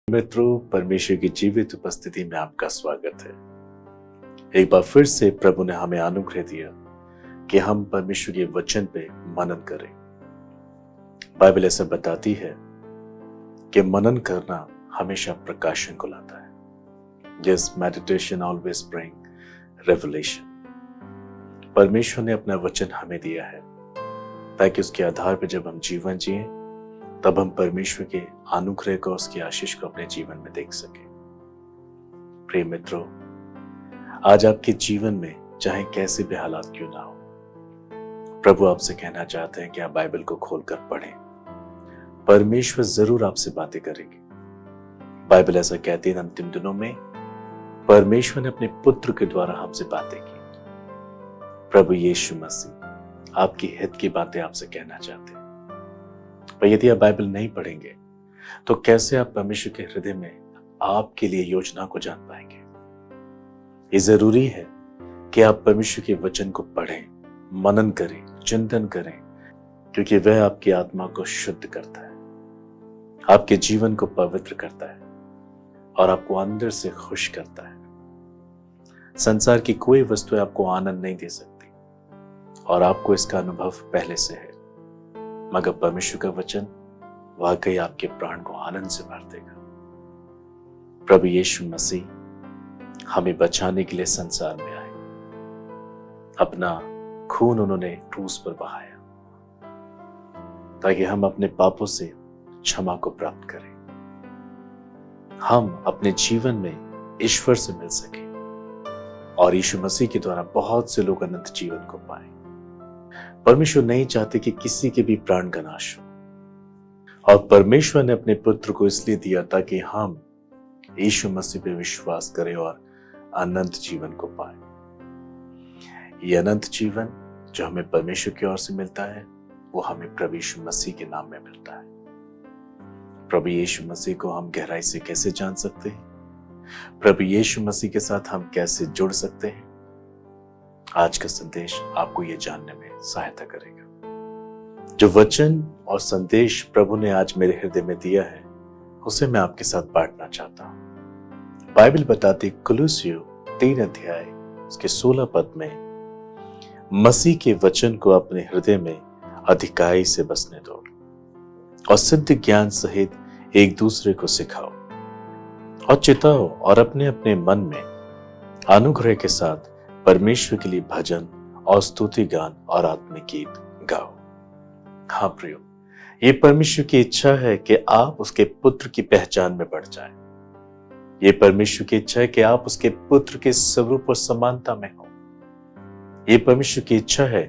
मित्रों, परमेश्वर की जीवित उपस्थिति में आपका स्वागत है। एक बार फिर से प्रभु ने हमें अनुग्रह दिया कि हम परमेश्वर के वचन पे मनन करें। बाइबल ऐसा बताती है कि मनन करना हमेशा प्रकाशन को लाता है। Yes, meditation always bring revelation। परमेश्वर ने अपना वचन हमें दिया है ताकि उसके आधार पर जब हम जीवन जिए तब हम परमेश्वर के अनुग्रह को, उसकी आशीष को अपने जीवन में देख सके। प्रिय मित्रों, आज आपके जीवन में चाहे कैसे भी हालात क्यों ना हो, प्रभु आपसे कहना चाहते हैं कि आप बाइबल को खोलकर पढ़ें। परमेश्वर जरूर आपसे बातें करेंगे। बाइबल ऐसा कहती है, अंतिम दिनों में परमेश्वर ने अपने पुत्र के द्वारा हमसे बातें की। प्रभु यीशु मसीह आपकी हित की बातें आपसे कहना चाहते हैं। पर यदि आप बाइबल नहीं पढ़ेंगे तो कैसे आप परमेश्वर के हृदय में आपके लिए योजना को जान पाएंगे। ये जरूरी है कि आप परमेश्वर के वचन को पढ़ें, मनन करें, चिंतन करें, क्योंकि वह आपकी आत्मा को शुद्ध करता है, आपके जीवन को पवित्र करता है और आपको अंदर से खुश करता है। संसार की कोई वस्तु आपको आनंद नहीं दे सकती और आपको इसका अनुभव पहले से है, मगर परमेश्वर का वचन वाकई आपके प्राण को आनंद से भर देगा। प्रभु यीशु मसीह हमें बचाने के लिए संसार में आए। अपना खून उन्होंने क्रूस पर बहाया ताकि हम अपने पापों से क्षमा को प्राप्त करें, हम अपने जीवन में ईश्वर से मिल सके और यीशु मसीह के द्वारा बहुत से लोग अनंत जीवन को पाए। परमेश्वर नहीं चाहते कि किसी के भी प्राण का नाश हो, और परमेश्वर ने अपने पुत्र को इसलिए दिया ताकि हम यीशु मसीह पे विश्वास करें और अनंत जीवन को पाए। ये अनंत जीवन जो हमें परमेश्वर की ओर से मिलता है, वो हमें प्रभु यीशु मसीह के नाम में मिलता है। प्रभु यीशु मसीह को हम गहराई से कैसे जान सकते हैं? प्रभु यीशु मसीह के साथ हम कैसे जुड़ सकते हैं? आज का संदेश आपको यह जानने में सहायता करेगा। जो वचन और संदेश प्रभु ने आज मेरे हृदय में दिया है, उसे मैं आपके साथ बांटना चाहता हूं। बाइबल बताती कुलुस्सियों 3 अध्याय उसके 16 पद में, मसीह के वचन को अपने हृदय में अधिकाई से बसने दो और सिद्ध ज्ञान सहित एक दूसरे को सिखाओ और चिताओ और अपने अपने मन में अनुग्रह के साथ परमेश्वर के लिए भजन और स्तुति गान और आत्मिक गीत गाओ। हाँ प्रियो, ये परमेश्वर की इच्छा है कि आप उसके पुत्र की पहचान में बढ़ जाएं। ये परमेश्वर की इच्छा है कि आप उसके पुत्र के स्वरूप और समानता में हो। ये परमेश्वर की इच्छा है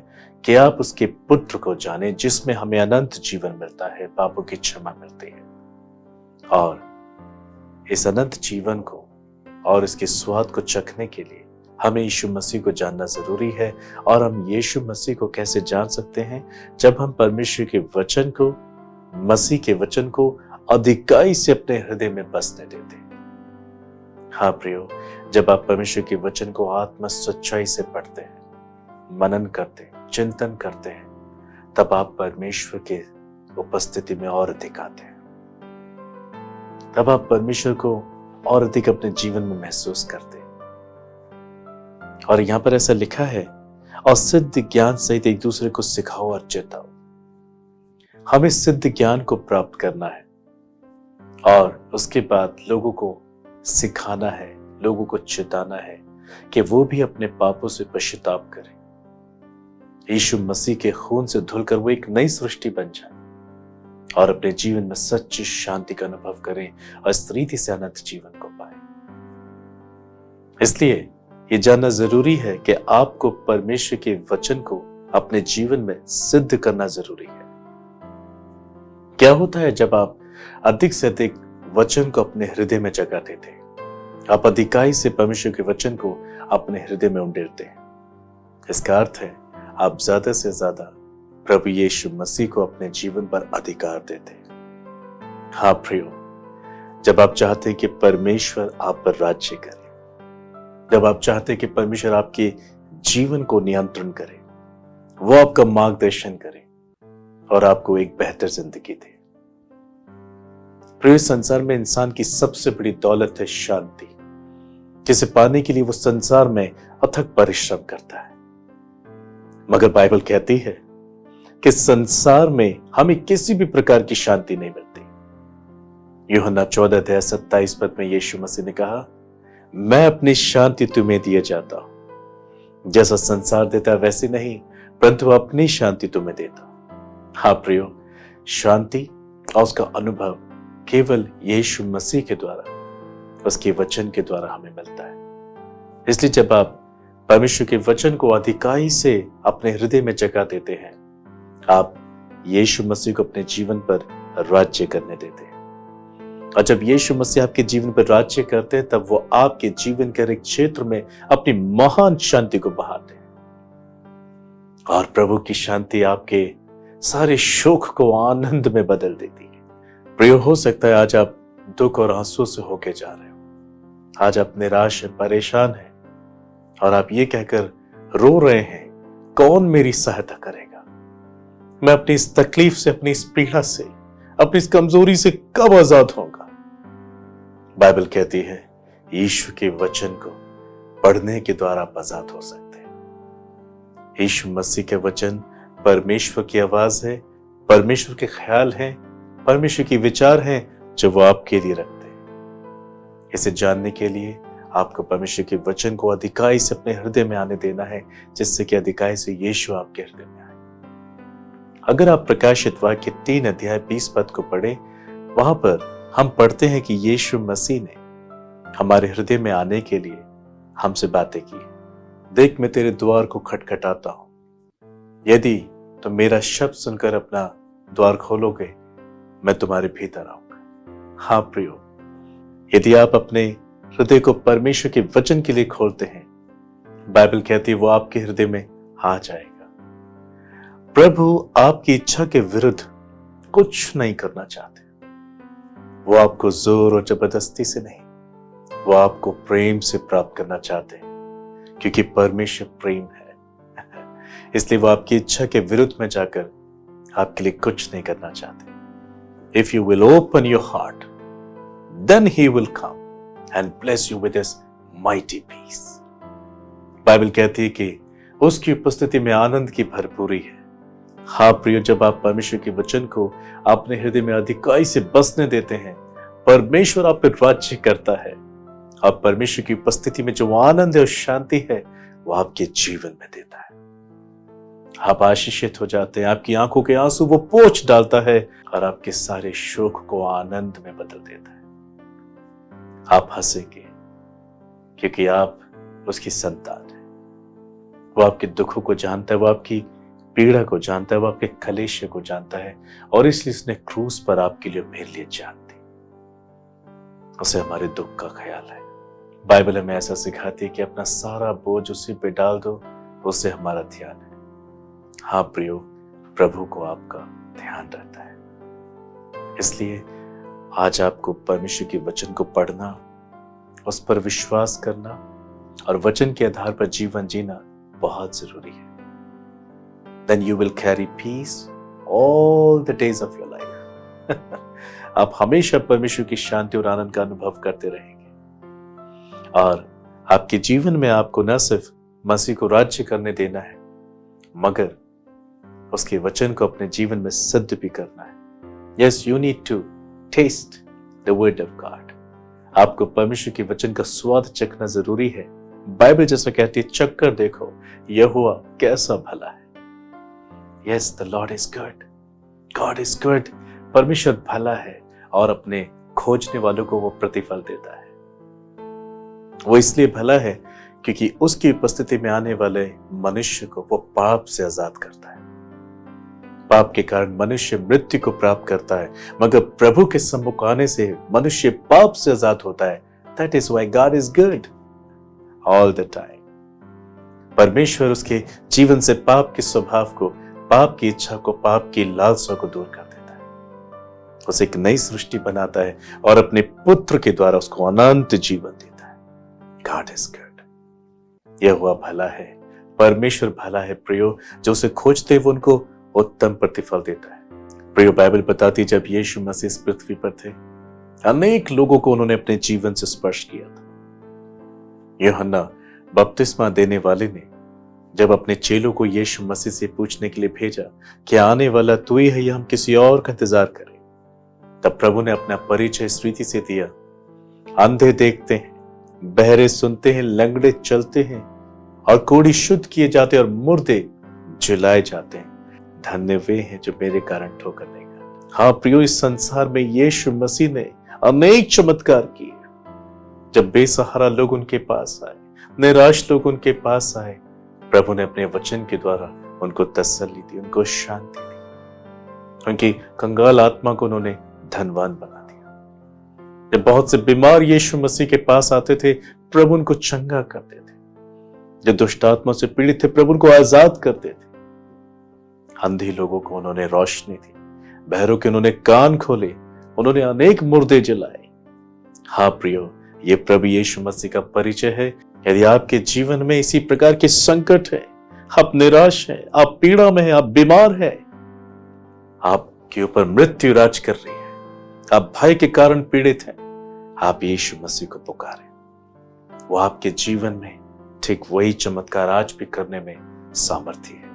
कि आप उसके पुत्र को जाने, जिसमें हमें अनंत जीवन मिलता है, पापों की क्षमा मिलती है। और इस अनंत जीवन को और इसके स्वाद को चखने के लिए हमें यीशु मसीह को जानना जरूरी है। और हम यीशु मसीह को कैसे जान सकते हैं? जब हम परमेश्वर के वचन को, मसीह के वचन को अधिकाई से अपने हृदय में बसने देते हैं। हाँ प्रियो, जब आप परमेश्वर के वचन को आत्मा सच्चाई से पढ़ते हैं, मनन करते हैं, चिंतन करते हैं, तब आप परमेश्वर के उपस्थिति में और अधिक आते हैं। तब आप परमेश्वर को और अधिक अपने जीवन में महसूस करते हैं। और यहां पर ऐसा लिखा है, और सिद्ध ज्ञान सहित एक दूसरे को सिखाओ और चेताओ। हमें सिद्ध ज्ञान को प्राप्त करना है और उसके बाद लोगों को सिखाना है, लोगों को चेताना है कि वो भी अपने पापों से पश्चाताप करें, यीशु मसीह के खून से धुलकर वो एक नई सृष्टि बन जाए और अपने जीवन में सच्ची शांति का अनुभव करें और इस रीति से अनंत जीवन को पाए। इसलिए ये जानना जरूरी है कि आपको परमेश्वर के वचन को अपने जीवन में सिद्ध करना जरूरी है। क्या होता है जब आप अधिक से अधिक वचन को अपने हृदय में जगह देते हैं? आप अधिकाई से परमेश्वर के वचन को अपने हृदय में उंडेरते हैं। इसका अर्थ है आप ज्यादा से ज्यादा प्रभु यीशु मसीह को अपने जीवन पर अधिकार देते हैं। हाँ प्रियो, जब आप चाहते हैं कि परमेश्वर आप पर राज्य करे, जब आप चाहते हैं कि परमेश्वर आपके जीवन को नियंत्रण करे, वो आपका मार्गदर्शन करे और आपको एक बेहतर जिंदगी दे, प्रिय, संसार में इंसान की सबसे बड़ी दौलत है शांति, जिसे पाने के लिए वो संसार में अथक परिश्रम करता है। मगर बाइबल कहती है कि संसार में हमें किसी भी प्रकार की शांति नहीं मिलती। यूहन्ना 14:27 में यीशु मसीह ने कहा, मैं अपनी शांति तुम्हें दिए जाता हूं, जैसा संसार देता है वैसे नहीं, परंतु अपनी शांति तुम्हें देता हूं। हाँ प्रियो, शांति और उसका अनुभव केवल यीशु मसीह के द्वारा, उसके वचन के द्वारा हमें मिलता है। इसलिए जब आप परमेश्वर के वचन को अधिकाई से अपने हृदय में जगह देते हैं, आप यीशु मसीह को अपने जीवन पर राज्य करने देते हैं। और जब यीशु मसीह आपके जीवन पर राज्य करते हैं, तब वो आपके जीवन के हर एक क्षेत्र में अपनी महान शांति को बहाते हैं। और प्रभु की शांति आपके सारे शोक को आनंद में बदल देती है। प्रिय, हो सकता है आज आप दुख और आंसू से होके जा रहे हो, आज आप निराश हैं, परेशान हैं, और आप ये कहकर रो रहे हैं, कौन मेरी सहायता करेगा? मैं अपनी इस तकलीफ से, अपनी इस पीड़ा से, अपनी इस कमजोरी से कब आजाद होगा? बाइबल कहती है यीशु के वचन को पढ़ने के द्वारा आप आजाद हो सकते हैं। यीशु मसीह के वचन परमेश्वर की आवाज है, परमेश्वर के ख्याल हैं, परमेश्वर की विचार हैं जो वो आपके लिए रखते हैं। इसे जानने के लिए आपको परमेश्वर के वचन को अधिकाई से अपने हृदय में आने देना है, जिससे कि अधिकाई से यीशु आपके हृदय में आए। अगर आप प्रकाशित वाक्य 3:20 को पढ़े, वहां पर हम पढ़ते हैं कि यीशु मसीह ने हमारे हृदय में आने के लिए हमसे बातें की। देख, मैं तेरे द्वार को खटखटाता हूं, यदि तुम मेरा शब्द सुनकर अपना द्वार खोलोगे, मैं तुम्हारे भीतर आऊंगा। हाँ प्रियो, यदि आप अपने हृदय को परमेश्वर के वचन के लिए खोलते हैं, बाइबल कहती है वो आपके हृदय में आ जाएगा। प्रभु आपकी इच्छा के विरुद्ध कुछ नहीं करना चाहते। वो आपको जोर और जबरदस्ती से नहीं, वो आपको प्रेम से प्राप्त करना चाहते हैं, क्योंकि परमेश्वर प्रेम है। इसलिए वो आपकी इच्छा के विरुद्ध में जाकर आपके लिए कुछ नहीं करना चाहते। If you will open your heart, then he will come and bless you with his mighty peace. Bible कहती है कि उसकी उपस्थिति में आनंद की भरपूरी है। हाँ प्रियो, जब आप परमेश्वर के वचन को अपने हृदय में अधिकाई से बसने देते हैं, परमेश्वर आप पर राज्य करता है। और परमेश्वर की उपस्थिति में जो आनंद है और शांति है, वो आपके जीवन में देता है। आप आशीषित हो जाते हैं, आपकी आंखों के आंसू वो पोंछ डालता है और आपके सारे शोक को आनंद में बदल देता है। आप हंसेंगे क्योंकि आप उसकी संतान हैं। वो आपके दुखों को जानता है, वो आपकी पीड़ा को जानता है, वो आपके कलेश को जानता है, और इसलिए उसने क्रूस पर आपके लिए, मेरे लिए जान दी। उसे हमारे दुख का ख्याल है। बाइबल हमें ऐसा सिखाती है कि अपना सारा बोझ उसी पे डाल दो, उससे हमारा ध्यान है। हाँ प्रियो, प्रभु को आपका ध्यान रहता है। इसलिए आज आपको परमेश्वर के वचन को पढ़ना, उस पर विश्वास करना और वचन के आधार पर जीवन जीना बहुत जरूरी है। Then you will carry peace all the days of your life. आप हमेशा परमेश्वर की शांति और आनंद का अनुभव करते रहेंगे, और आपके जीवन में आपको न सिर्फ मसीह को राज्य करने देना है, मगर उसके वचन को अपने जीवन में सिद्ध भी करना है। Yes, you need to taste the word of God. आपको परमेश्वर के वचन का स्वाद चखना जरूरी है। बाइबल जैसा कहती है, चख कर देखो यहोवा कैसा भला है। Yes, the Lord is good. God is good. परमेश्वर भला है और अपने खोजने वालों को वो प्रतिफल देता है। वो इसलिए भला है क्योंकि उसकी उपस्थिति में आने वाले मनुष्य को वो पाप से आजाद करता है। पाप के कारण मनुष्य मृत्यु को प्राप्त करता है, मगर प्रभु के सम्मुख आने से मनुष्य पाप से आजाद होता है। That is why God is good all the time. परमेश्वर उसके जीवन से पाप के स्वभाव को, पाप की इच्छा को, पाप की लालसा को दूर कर देता है। उसे एक नई सृष्टि बनाता है और अपने पुत्र के द्वारा उसको अनंत जीवन देता है। God is good. यहोवा भला है, परमेश्वर भला है प्रियो। जो उसे खोजते वो उनको उत्तम प्रतिफल देता है। प्रियो, बाइबल बताती जब यीशु मसीह इस पृथ्वी पर थे, अनेक लोगों को उन्होंने अपने जीवन से स्पर्श किया था। यूहन्ना बपतिस्मा देने वाले ने जब अपने चेलों को यीशु मसीह से पूछने के लिए भेजा कि आने वाला तू ही है या हम किसी और का इंतजार करें, तब प्रभु ने अपना परिचय इस रीति से दिया, अंधे देखते हैं, बहरे सुनते हैं, लंगड़े चलते हैं और कोढ़ी शुद्ध किए जाते हैं और मुर्दे जिलाए जाते हैं। धन्य वे हैं जो मेरे कारण ठोकर नहीं खाते। हाँ प्रियो, इस संसार में यीशु मसीह ने अनेक चमत्कार किए। जब बेसहारा लोग उनके पास आए, निराश लोग उनके पास आए, प्रभु ने अपने वचन के द्वारा उनको तसल्ली दी, उनको शांति दी, उनकी कंगाल आत्मा को उन्होंने धनवान बना दिया। जब बहुत से बीमार यीशु मसीह के पास आते थे, प्रभु उनको चंगा करते थे। जो दुष्ट आत्मा से पीड़ित थे, प्रभु उनको आजाद करते थे। अंधे लोगों को उन्होंने रोशनी दी, बहरों के उन्होंने कान खोले, उन्होंने अनेक मुर्दे जलाए। हाँ प्रियो, ये प्रभु यीशु मसीह का परिचय है। यदि आपके जीवन में इसी प्रकार के संकट है, आप निराश हैं, आप पीड़ा में हैं, आप बीमार हैं, आपके ऊपर मृत्यु राज कर रही है, आप भय के कारण पीड़ित हैं, आप यीशु मसीह को पुकारें। वो आपके जीवन में ठीक वही चमत्कार आज भी करने में सामर्थ्य है।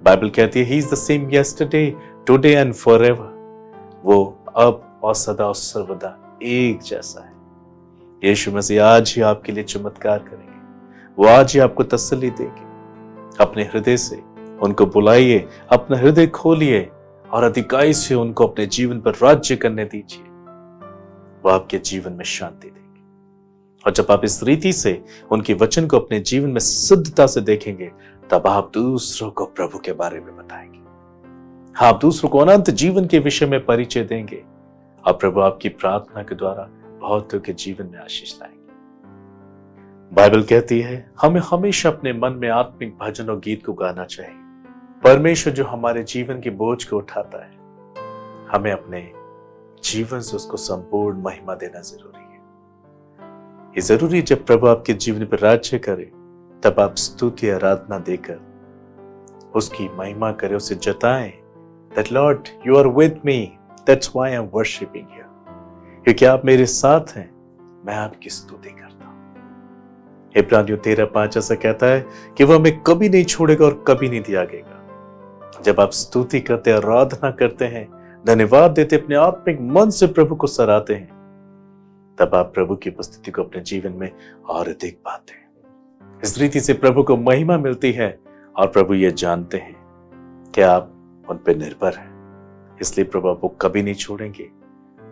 बाइबल कहती है, he is the same yesterday, today and forever. वो अब और सदा और सर्वदा एक जैसा है। यीशु मसीह आज ही आपके लिए चमत्कार करेंगे। वो आज ही आपको तसल्ली देंगे। अपने हृदय से उनको बुलाइए, अपना हृदय खोलिए और अधिकाई से उनको अपने जीवन पर राज्य करने दीजिए। वो आपके जीवन में शांति देंगे। और जब आप इस रीति से उनके वचन को अपने जीवन में सिद्धता से देखेंगे, तब आप दूसरों को प्रभु के बारे में बताएंगे। आप दूसरों को अनंत जीवन के विषय में परिचय देंगे और प्रभु आपकी प्रार्थना के द्वारा बहुतों के जीवन में आशीष लाएंगे। बाइबल कहती है, हमें हमेशा अपने मन में आत्मिक भजन और गीत को गाना चाहिए। परमेश्वर जो हमारे जीवन के बोझ को उठाता है, हमें अपने जीवन से उसको संपूर्ण महिमा देना जरूरी है। ये जरूरी है, जब प्रभु आपके जीवन पर राज्य करे, तब आप स्तुति आराधना देकर उसकी महिमा करें, उसे जताएं that Lord, you are with me, that's why I'm worshiping you। क्योंकि आप मेरे साथ हैं, मैं आपकी स्तुति करता हूं। इब्रानियों 13:5 ऐसा कहता है कि वह हमें कभी नहीं छोड़ेगा और कभी नहीं त्यागेगा। जब आप स्तुति करते, आराधना करते हैं, धन्यवाद देते, अपने आत्मिक मन से प्रभु को सराहते हैं, तब आप प्रभु की उपस्थिति को अपने जीवन में और अधिक पाते हैं। इस रीति से प्रभु को महिमा मिलती है और प्रभु ये जानते हैं कि आप उन पर निर्भर हैं। इसलिए प्रभु आपको कभी नहीं छोड़ेंगे।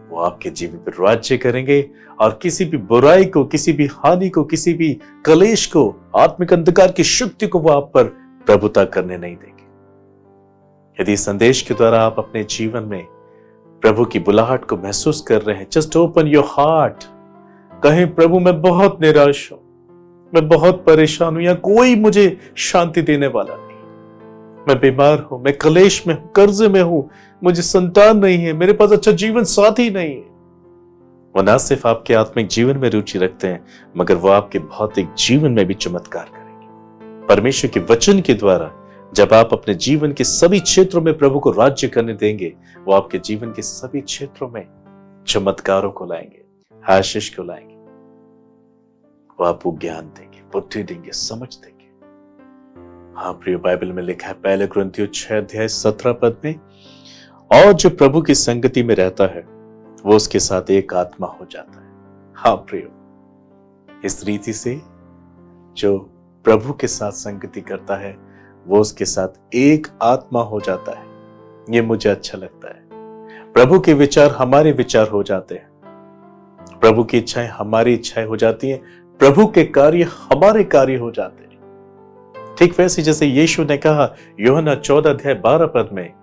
वो आपके जीवन पर राज्य करेंगे और किसी भी बुराई को, किसी भी हानि को, किसी भी कलेश को, आत्मिक अंधकार की शक्ति को वो आप पर प्रभुता करने नहीं देंगे। यदि इस संदेश के द्वारा आप अपने जीवन में प्रभु की बुलाहट को महसूस कर रहे हैं, जस्ट ओपन योर हार्ट। कहें, प्रभु मैं बहुत निराश हूं, मैं बहुत परेशान हूं, या कोई मुझे शांति देने वाला नहीं, मैं बीमार हूं, मैं कलेश में हूं, कर्जे में हूं, मुझे संतान नहीं है, मेरे पास अच्छा जीवन साथी नहीं है। वो न सिर्फ आपके आत्मिक जीवन में रुचि रखते हैं, मगर वो आपके भौतिक जीवन में भी चमत्कार करेंगे। परमेश्वर के वचन के द्वारा जब आप अपने जीवन के सभी क्षेत्रों में प्रभु को राज्य करने देंगे, वो आपके जीवन के सभी क्षेत्रों में चमत्कारों को लाएंगे, आशीष को लाएंगे। वो आपको ज्ञान देंगे, बुद्धि देंगे, समझ देंगे। हाँ प्रिय, बाइबल में लिखा है 1 कुरिन्थियों 6:17 में, और जो प्रभु की संगति में रहता है वो उसके साथ एक आत्मा हो जाता है। हाँ प्रियो, इस रीति से जो प्रभु के साथ संगति करता है वो उसके साथ एक आत्मा हो जाता है। ये मुझे अच्छा लगता है। प्रभु के विचार हमारे विचार हो जाते हैं, प्रभु की इच्छाएं हमारी इच्छाएं हो जाती हैं, प्रभु के कार्य हमारे कार्य हो जाते हैं। ठीक वैसे जैसे यीशु ने कहा यूहन्ना 14:12 में,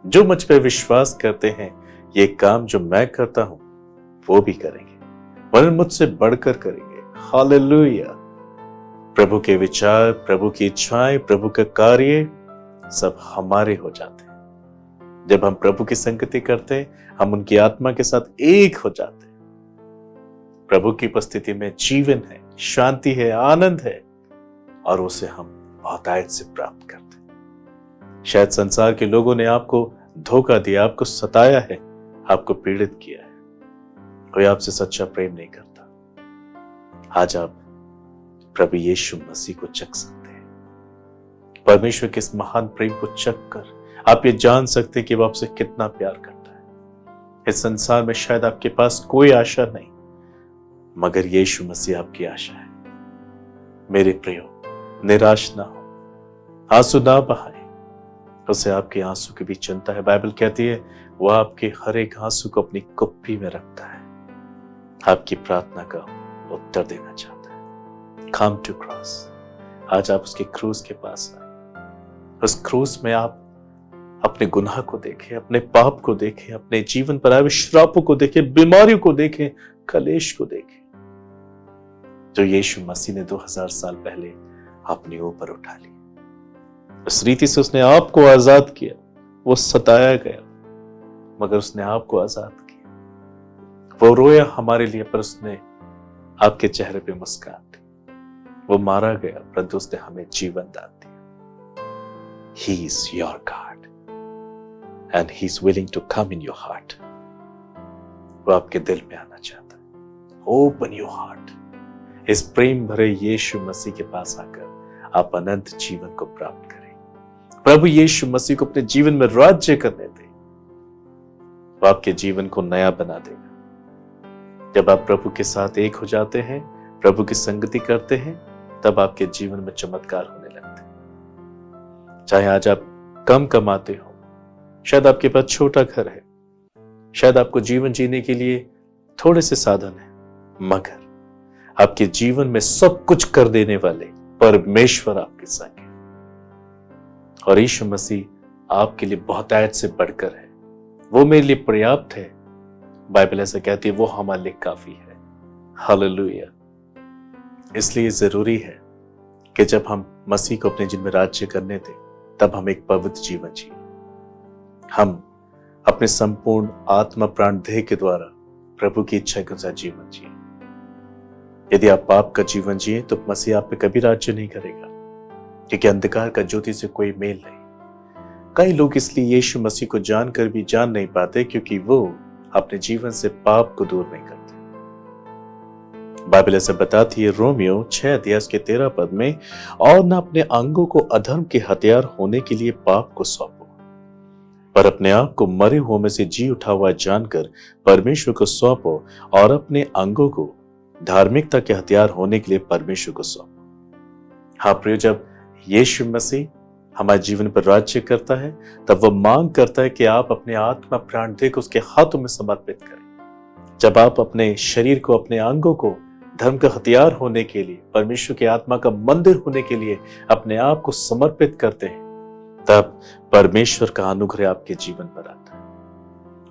जो मुझ पे विश्वास करते हैं ये काम जो मैं करता हूं वो भी करेंगे, वरन मुझसे बढ़कर करेंगे। हालेलुया। प्रभु के विचार, प्रभु की इच्छाएं, प्रभु का कार्य सब हमारे हो जाते हैं। जब हम प्रभु की संगति करते हैं, हम उनकी आत्मा के साथ एक हो जाते हैं। प्रभु की उपस्थिति में जीवन है, शांति है, आनंद है, और उसे हम बहुतायत से प्राप्त करते हैं। शायद संसार के लोगों ने आपको धोखा दिया, आपको सताया है, आपको पीड़ित किया है, कोई आपसे सच्चा प्रेम नहीं करता। आज आप प्रभु यीशु मसीह को चख सकते हैं। परमेश्वर के इस महान प्रेम को चख कर आप ये जान सकते हैं कि वो आपसे कितना प्यार करता है। इस संसार में शायद आपके पास कोई आशा नहीं, मगर यीशु मसीह आपकी आशा है। मेरे प्रियो, निराश ना हो, आंसू ना बहाए, उसे आपके आंसू की भी चिंता है। बाइबल कहती है वो आपके हर एक आंसू को अपनी कुप्पी में रखता है, आपकी प्रार्थना का उत्तर देना चाहता है। Come to cross. आज आप उसके क्रूस के पास आए। उस क्रूस में आप अपने गुनाह को देखें, अपने पाप को देखें, अपने जीवन पर आए हुए श्रापों को देखें, बीमारियों को देखें, कलेश को देखें, जो यीशु मसीह ने 2000 साल पहले अपने ऊपर उठा ली। इस रीति से उसने आपको आजाद किया। वो सताया गया मगर उसने आपको आजाद किया। वो रोया हमारे लिए पर उसने आपके चेहरे पे मुस्कान दी। वो मारा गया परंतु उसने हमें जीवन दान दिया। He is your God and he is willing to come in your heart. वो आपके दिल में आना चाहता है। Open your heart. इस प्रेम भरे यीशु मसीह के पास आकर आप अनंत जीवन को प्राप्त करें। प्रभु यीशु मसीह को अपने जीवन में राज्य करने दें। वो आपके जीवन को नया बना देगा। जब आप प्रभु के साथ एक हो जाते हैं, प्रभु की संगति करते हैं, तब आपके जीवन में चमत्कार होने लगते हैं। चाहे आज आप कम कमाते हो, शायद आपके पास छोटा घर है, शायद आपको जीवन जीने के लिए थोड़े से साधन है, मगर आपके जीवन में सब कुछ कर देने वाले परमेश्वर आपके संग है। और यीशु मसीह आपके लिए बहुतायत से बढ़कर है। वो मेरे लिए पर्याप्त है। बाइबल ऐसा कहती है वो हमारे लिए काफी है। हालेलुया। इसलिए जरूरी है कि जब हम मसीह को अपने जीवन में राज्य करने दें, तब हम एक पवित्र जीवन जिए। हम अपने संपूर्ण आत्मा प्राण देह के द्वारा प्रभु की इच्छा के अनुसार जीवन जिए। यदि आप पाप का जीवन जिए तो मसीह आप पे कभी राज्य नहीं करेगा, क्योंकि अंधकार का ज्योति से कोई मेल नहीं। कई लोग इसलिए यीशु मसीह को जानकर भी जान नहीं पाते क्योंकि वो अपने जीवन से पाप को दूर नहीं करते। बाइबल ऐसा बताती है रोमियो 6:13 में, और न अपने अंगों को अधर्म के हथियार होने के लिए पाप को सौंपो, पर अपने आप को मरे हुओं में से जी उठा हुआ जानकर परमेश्वर को सौंपो, और अपने अंगों को धार्मिकता के हथियार होने के लिए परमेश्वर को सौंपो। हाँ प्रिय, जब यीशु मसीह हमारे जीवन पर राज्य करता है, तब वह मांग करता है कि आप अपने आत्मा प्राण देह को उसके हाथों में समर्पित करें। जब आप अपने शरीर को, अपने अंगों को धर्म का हथियार होने के लिए, परमेश्वर की आत्मा का मंदिर होने के लिए अपने आप को समर्पित करते हैं, तब परमेश्वर का अनुग्रह आपके जीवन पर आता है।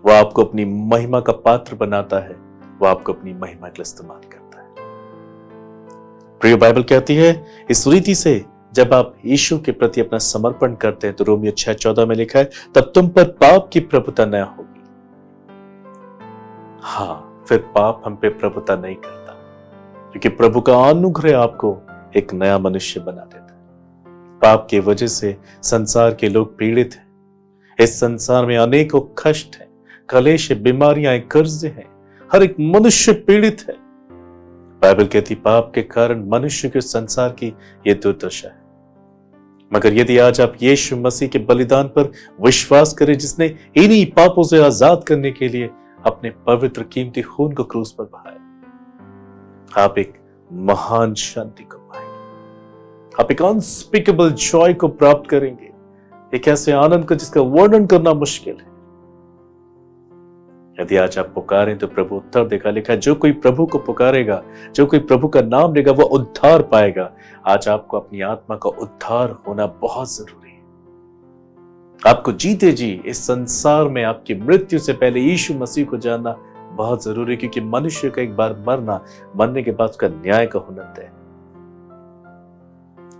वह आपको अपनी महिमा का पात्र बनाता है, वह आपको अपनी महिमा के लिए इस्तेमाल करता है। प्रिय, बाइबल कहती है इस रीति से जब आप यीशु के प्रति अपना समर्पण करते हैं, तो रोमियो 6:14 में लिखा है, तब तुम पर पाप की प्रभुता न होगी। हाँ, फिर पाप हम पे प्रभुता नहीं करता, क्योंकि प्रभु का अनुग्रह आपको एक नया मनुष्य बना देता है। पाप की वजह से संसार के लोग पीड़ित हैं। इस संसार में अनेकों कष्ट हैं, कलेश है, बीमारियां, कर्जे हैं, हर एक मनुष्य पीड़ित है। बाइबल कहती पाप के कारण मनुष्य के संसार की यह दुर्दशा है। मगर यदि आज आप यीशु मसीह के बलिदान पर विश्वास करें, जिसने इन्हीं पापों से आजाद करने के लिए अपने पवित्र कीमती खून को क्रूस पर बहाया, आप एक महान शांति को पाएंगे। आप एक अनस्पीकेबल जॉय को प्राप्त करेंगे, एक ऐसे आनंद को जिसका वर्णन करना मुश्किल है। यदि आज आप पुकारें तो प्रभु उत्तर देगा। लिखा है जो कोई प्रभु को पुकारेगा, जो कोई प्रभु का नाम लेगा, वह उद्धार पाएगा। आज आपको अपनी आत्मा का उद्धार होना बहुत जरूरी है। आपको जीते जी इस संसार में आपकी मृत्यु से पहले यीशु मसीह को जानना बहुत जरूरी है, क्योंकि मनुष्य का एक बार मरना, मरने के बाद उसका न्याय का होना तय है।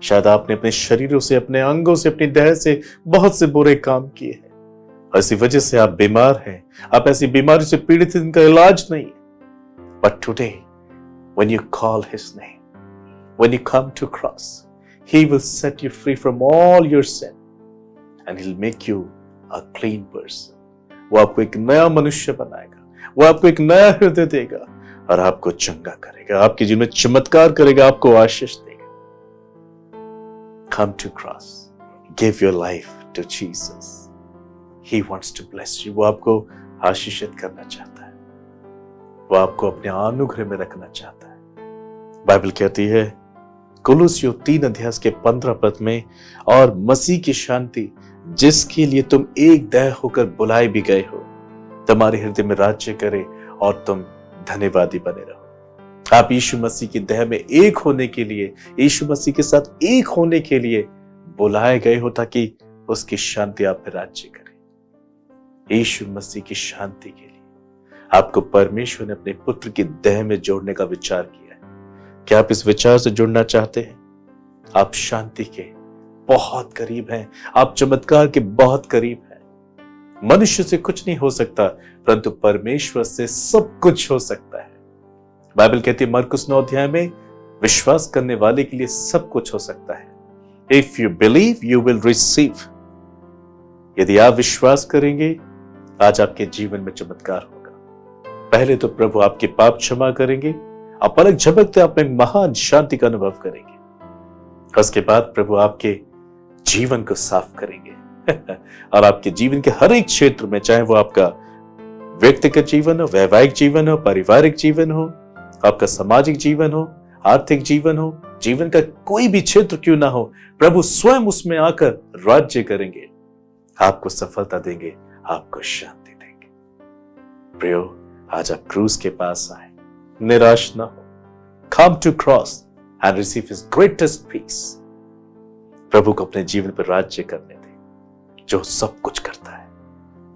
शायद आपने अपने शरीरों से, अपने अंगों से, अपनी देह से बहुत से बुरे काम किए हैं, इसी वजह से आप बीमार हैं, आप ऐसी बीमारी से पीड़ित हैं जिनका इलाज नहीं है। But today, when you call His name, when you come to cross, He will set you free from all your sin and He'll make you a clean person. वो आपको एक नया मनुष्य बनाएगा, वो आपको एक नया हृदय देगा और आपको चंगा करेगा, आपके जीवन में चमत्कार करेगा, आपको आशीष देगा। Come to cross, give your life to Jesus. He wants to bless you. वो आपको आशीषित करना चाहता है, वो आपको अपने अनुग्रह में रखना चाहता है। बाइबल कहती है कुलुस्सियों 3 अध्याय के 15 पद में, और मसीह की शांति जिसके लिए तुम एक देह होकर बुलाए भी गए हो तुम्हारे हृदय में राज्य करे और तुम धन्यवादी बने रहो। आप यीशु मसीह की देह में एक होने के लिए, यीशु मसीह के साथ एक होने के लिए बुलाए गए हो ताकि उसकी शांति आप पे राज्य करे। यीशु मसीह की शांति के लिए आपको परमेश्वर ने अपने पुत्र की देह में जोड़ने का विचार किया है। क्या आप इस विचार से जुड़ना चाहते हैं? आप शांति के बहुत करीब हैं, आप चमत्कार के बहुत करीब हैं। मनुष्य से कुछ नहीं हो सकता, परंतु परमेश्वर से सब कुछ हो सकता है। बाइबल कहती है मरकुस 9 अध्याय में, विश्वास करने वाले के लिए सब कुछ हो सकता है। If you believe you will receive. यदि आप विश्वास करेंगे, आज आपके जीवन में चमत्कार होगा। पहले तो प्रभु आपके पाप क्षमा करेंगे, आप पलक झपकते आप में महान शांति का अनुभव करेंगे। उसके बाद प्रभु आपके जीवन को साफ करेंगे और आपके जीवन के हर एक क्षेत्र में, चाहे वो आपका व्यक्तिगत जीवन हो, वैवाहिक जीवन हो, पारिवारिक जीवन हो, आपका सामाजिक जीवन हो, आर्थिक जीवन हो, जीवन का कोई भी क्षेत्र क्यों ना हो, प्रभु स्वयं उसमें आकर राज्य करेंगे, आपको सफलता देंगे, आपको शांति देंगे। प्रियो, आज आप क्रूस के पास आए, निराश ना हो। Come to cross and receive his greatest peace. प्रभु को अपने जीवन पर राज्य करने दें जो सब कुछ करता है।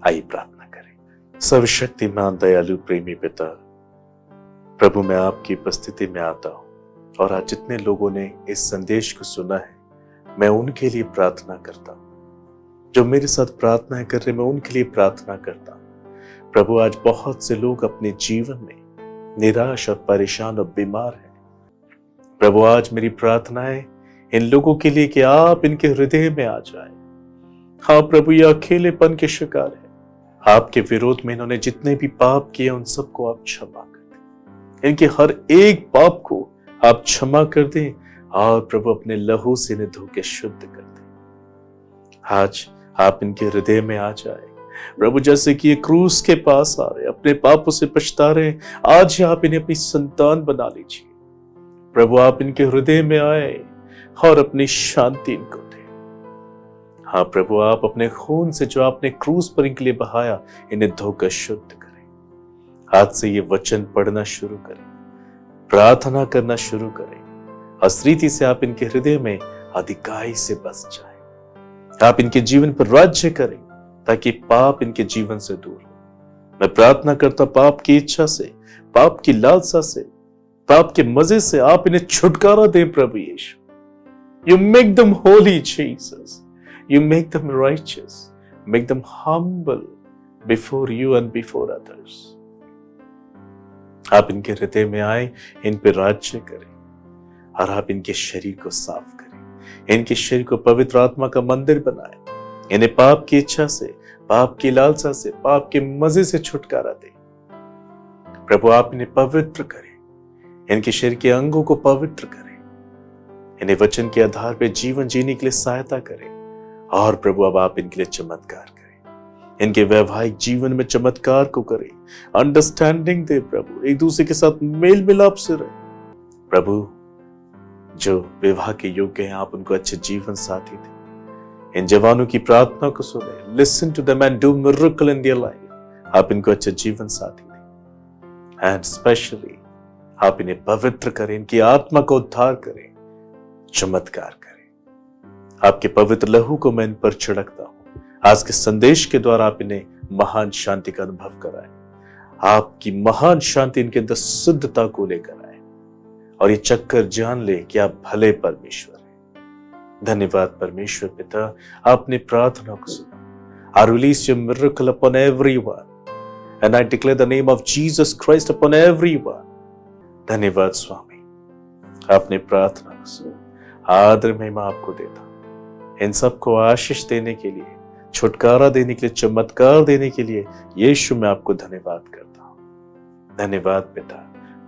आइए प्रार्थना करें। सर्वशक्तिमान दयालु प्रेमी पिता, प्रभु मैं आपकी उपस्थिति में आता हूं और आज जितने लोगों ने इस संदेश को सुना है, मैं उनके लिए प्रार्थना करता हूं। जो मेरे साथ प्रार्थना कर रहे, मैं उनके लिए प्रार्थना करता हूं। प्रभु, आज बहुत से लोग अपने जीवन में निराश और परेशान और बीमार हैं। प्रभु, आज मेरी प्रार्थना है इन लोगों के लिए कि आप इनके हृदय में आ जाए। हाँ प्रभु, ये अकेलेपन के शिकार है। आपके विरोध में इन्होंने जितने भी पाप किए उन सबको आप क्षमा कर दें। इनके हर एक पाप को आप क्षमा कर दें और प्रभु अपने लहू से इन्हें धो के शुद्ध कर दें। आज आप इनके हृदय में आ जाए प्रभु, जैसे कि ये क्रूस के पास आ रहे, अपने पापों से पछता रहे, आज आप इन्हें अपनी संतान बना लीजिए। प्रभु, आप इनके हृदय में आए और अपनी शांति इनको दे। हाँ प्रभु, आप अपने खून से जो आपने क्रूस पर इनके लिए बहाया, इन्हें धोकर शुद्ध करें। आज से ये वचन पढ़ना शुरू करें, प्रार्थना करना शुरू करें और इस रीति से आप इनके हृदय में अधिकाई से बस जाए। आप इनके जीवन पर राज्य करें ताकि पाप इनके जीवन से दूर हो। मैं प्रार्थना करता पाप की इच्छा से, पाप की लालसा से, पाप के मजे से आप इन्हें छुटकारा दें प्रभु यीशु। You make them holy, Jesus. You make them righteous. Make them humble before you and before others. आप इनके हृदय में आए, इन पर राज्य करें और आप इनके शरीर को साफ करें। इनके शरीर को पवित्र आत्मा का मंदिर बनाएं। इन्हें पाप की इच्छा से, पाप की लालसा से, पाप के मजे से छुटकारा दें। प्रभु, आप इन्हें पवित्र करें, इनके शरीर के अंगों को पवित्र करें, इन्हें वचन के आधार पर जीवन जीने के लिए सहायता करें और प्रभु अब आप इनके लिए चमत्कार करें। इनके वैवाहिक जीवन में चमत्कार को करें, अंडरस्टैंडिंग दे प्रभु, एक दूसरे के साथ मेल मिलाप से रहे। प्रभु, जो विवाह के योग्य हैं, आप उनको अच्छे जीवन साथी दें। इन जवानों की प्रार्थना को सुने, listen to them and do miracle in their life. आप इनको अच्छे जीवन साथी दें एंड स्पेशली आप इन्हें पवित्र करें, इनकी आत्मा को उद्धार करें, चमत्कार करें। आपके पवित्र लहू को मैं इन पर छिड़कता हूं। आज के संदेश के द्वारा आप इन्हें महान शांति का अनुभव कराएं। आपकी महान शांति इनके अंदर शुद्धता को लेकर आए और ये चक्कर जान ले कि आप भले परमेश्वर हैं। धन्यवाद परमेश्वर पिता, आपने प्रार्थना को सुना। I release your miracle upon everyone and I declare the name of Jesus Christ upon everyone. धन्यवाद स्वामी, आपने प्रार्थना को सुना। आदर महिमा आपको देता हूं। इन सबको आशीष देने के लिए, छुटकारा देने के लिए, चमत्कार देने के लिए यीशु मैं आपको धन्यवाद करता हूं। धन्यवाद पिता,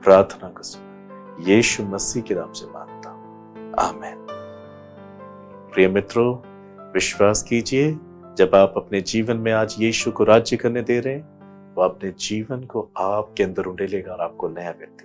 प्रार्थना को सुना, यीशु मसीह के नाम से मांगता हूं, आमीन। प्रिय मित्रों, विश्वास कीजिए, जब आप अपने जीवन में आज यीशु को राज्य करने दे रहे हैं, वो अपने जीवन को आपके अंदर उंडेलेगा और आपको नया व्यक्ति